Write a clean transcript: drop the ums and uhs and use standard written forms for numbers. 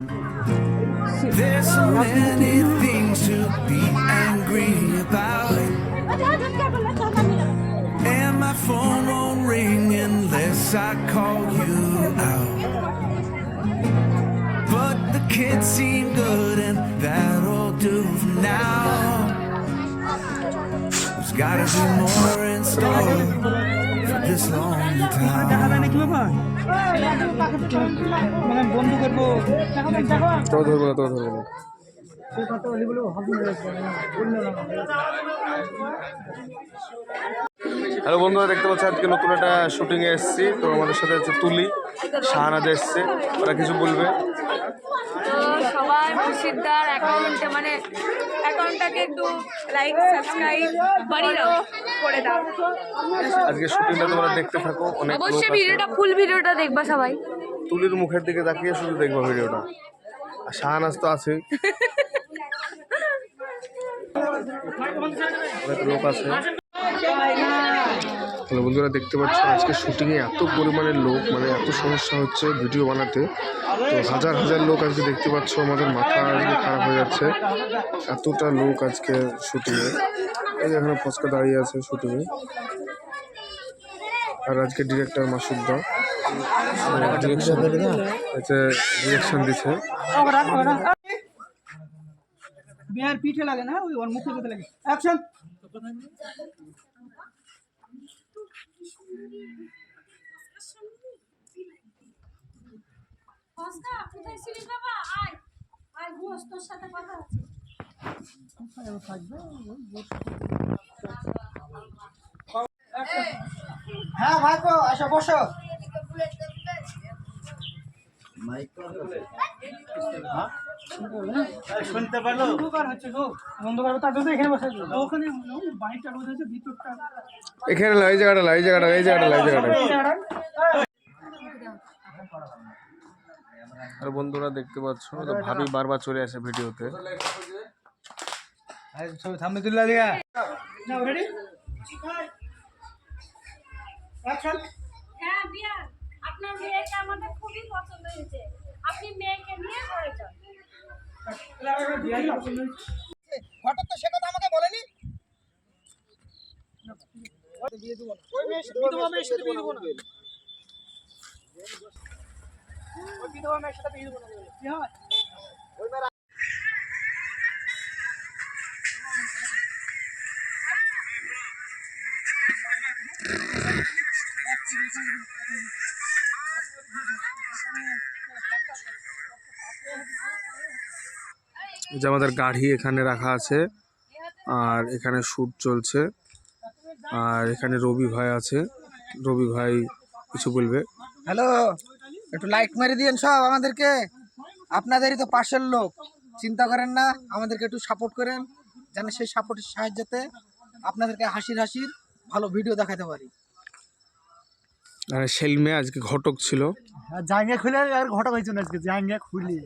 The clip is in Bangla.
There's so many things to be angry about, and my phone won't ring unless I call you out. But the kids seem good, and that'll do for now. There's gotta be more in store for this long time. Hello বন্ধুরা, দেখতে পাচ্ছি আজকে নতুন একটা শুটিং এ এসেছি। তো আমাদের সাথে আছে তুলি, শাহানাজ এসছে। ওরা কিছু বলবে। তো সবাই মুর্শিদার অ্যাকাউন্টটাকে একটু লাইক সাবস্ক্রাইব করে দাও। আজকে শুটিংটা তোমরা দেখতে থাকো। অনেক লোক অবশ্যই আছে। ফুল ভিডিওটা দেখবা সবাই। তুলির মুখের দিকে তাকিয়ে শুধু দেখবা ভিডিওটা। আর শাহানাজ তো আছেই। অনেক লোক আছে। হ্যালো বন্ধুরা, দেখতে পাচ্ছ আজকে শুটিংয়ে এত পরিমাণের লোক, মানে এত সমস্যা হচ্ছে ভিডিও বানাতে। তো হাজার হাজার লোক আজকে দেখতে পাচ্ছ, আমাদের মাথা আজকে খারাপ হয়ে যাচ্ছে। এতটা লোক আজকে শুটিংয়ে। এই যে এখানে ফচকা দাঁড়িয়ে আছে শুটিংয়ে। আর আজকে ডিরেক্টর মাসুদদা ডিরেকশন দিচ্ছে। বিহার পিঠে লাগে না, ওই ওর মুখে যেতে লাগে। অ্যাকশন। ফসকা কোথায় ছিলিস বাবা? আয় আয় বস, তোর সাথে কথা আছে। হ্যাঁ ভাইপো, আসো বসো। শুনতে পারলো? অন্ধকার হচ্ছে গো, অন্ধকার তার জন্য এখানে বসে আছো। ওখানে বাইকটা রোদ হচ্ছে, ভিতরটা এখানে এই জায়গাটা এই জায়গাটা এই জায়গাটা এই জায়গাটা। আর বন্ধুরা দেখতে পাচ্ছ, তো ভাবি বারবার চলে আসে ভিডিওতে। সামনে তুলে দিগা না। Ready action. হ্যাঁ বিয়ার, আপনার মেয়েকে আমাদের খুবই পছন্দ হয়েছে। আপনি মেয়েকে নিয়ে ঘরে যান। হঠাৎ তো সে কথা আমাকে বলেনি। বিধবা মেয়ের সাথে বিয়ে দেবো না। বিধবা মেয়ের সাথে বিয়ে দেবো না। কি হয়? যে আমাদের গাড়ি এখানে রাখা আছে, আর এখানে শ্যুট চলছে। আর এখানে রবি ভাই আছে, রবি ভাই কিছু বলবে। হ্যালো, একটু লাইক মেরে দিয়েন সব আমাদেরকে। আপনাদেরই তো পাশের লোক, চিন্তা করেন না, আমাদেরকে একটু সাপোর্ট করেন, যেন সেই সাপোর্টের সাহায্যে আপনাদেরকে হাসির ভালো ভিডিও দেখাতে পারি। আর সেলমে আজকে ঘটক ছিল। জায়গা খুলে আর ঘটক হয়েছে না আজকে, জায়গা খুলি